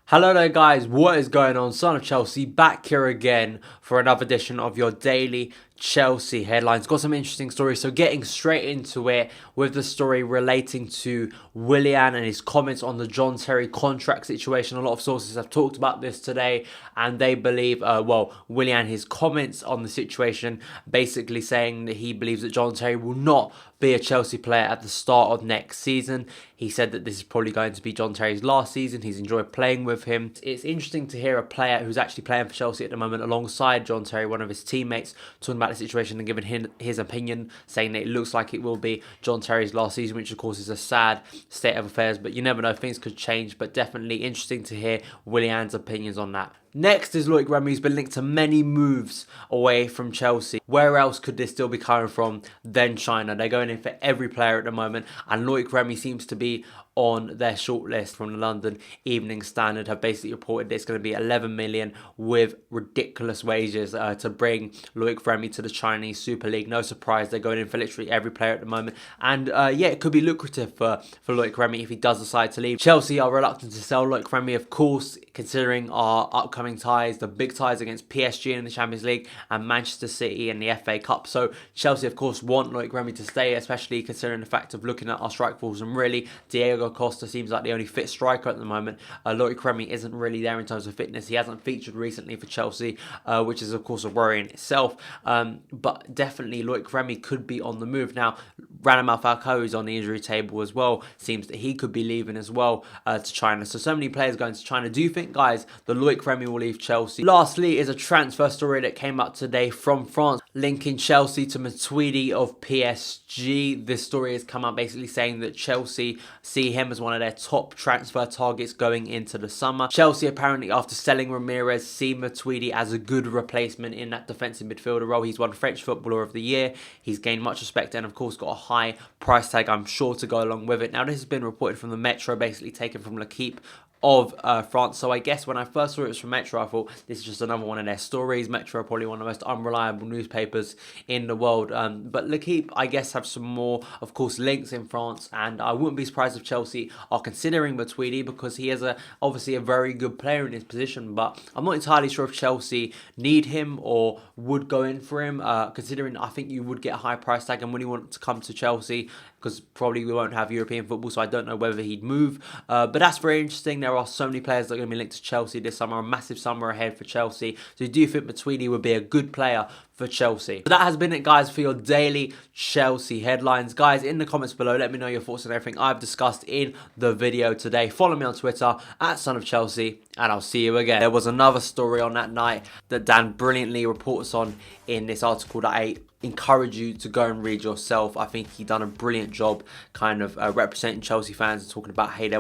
Hello there guys, what is going on? Son of Chelsea back here again for another edition of your daily Chelsea headlines. Got some interesting stories, so getting straight into it with the story relating to Willian and his comments on the John Terry contract situation. A lot of sources have talked about this today, and they believe, Willian, his comments on the situation, basically saying that he believes that John Terry will not be a Chelsea player at the start of next season. He said that this is probably going to be John Terry's last season. He's enjoyed playing with him. It's interesting to hear a player who's actually playing for Chelsea at the moment alongside John Terry, one of his teammates, talking about the situation and giving him his opinion, saying that it looks like it will be John Terry's last season, which of course is a sad state of affairs, but you never know, things could change. But definitely interesting to hear Willian's opinions on that. Next is Loic Remy, who's been linked to many moves away from Chelsea. Where else could this still be coming from than China? They're going in for every player at the moment, and Loic Remy seems to be on their shortlist. From the London Evening Standard have basically reported it's going to be 11 million with ridiculous wages to bring Loic Remy to the Chinese Super League. No surprise, they're going in for literally every player at the moment, and it could be lucrative for Loic Remy if he does decide to leave. Chelsea are reluctant to sell Loic Remy, of course, considering our upcoming ties, the big ties against PSG in the Champions League and Manchester City in the FA Cup. So Chelsea, of course, want Loic Remy to stay, especially considering the fact of looking at our strike force, and really Diego Costa seems like the only fit striker at the moment. Loic Remy isn't really there in terms of fitness. He hasn't featured recently for Chelsea, which is of course a worry in itself. But definitely Loic Remy could be on the move. Now, Radamel Falcao is on the injury table as well. Seems that he could be leaving as well to China. So many players going to China. Do you think, guys, that Loic Remy will leave Chelsea? Lastly is a transfer story that came up today from France, linking Chelsea to Matuidi of PSG. This story has come out basically saying that Chelsea see him as one of their top transfer targets going into the summer. Chelsea apparently, after selling Ramirez, see Matuidi as a good replacement in that defensive midfielder role. He's won French Footballer of the Year. He's gained much respect and of course got a high price tag, I'm sure, to go along with it. Now, this has been reported from the Metro, basically taken from L'Equipe of France. So I guess when I first saw it was from Metro, I thought this is just another one of their stories. Metro are probably one of the most unreliable newspapers in the world. But L'Equipe, I guess, have some more, of course, links in France. And I wouldn't be surprised if Chelsea are considering Matuidi, because he is obviously a very good player in his position. But I'm not entirely sure if Chelsea need him or would go in for him, considering I think you would get a high price tag and when he wants to come to Chelsea, because probably we won't have European football, so I don't know whether he'd move. But that's very interesting. There are so many players that are going to be linked to Chelsea this summer, a massive summer ahead for Chelsea. So do you think Matuidi would be a good player for Chelsea? But that has been it, guys, for your daily Chelsea headlines. Guys, in the comments below, let me know your thoughts on everything I've discussed in the video today. Follow me on Twitter at SonOfChelsea, and I'll see you again. There was another story on that night that Dan brilliantly reports on in this article that I encourage you to go and read yourself. I think he done a brilliant job kind of representing Chelsea fans and talking about, hey, there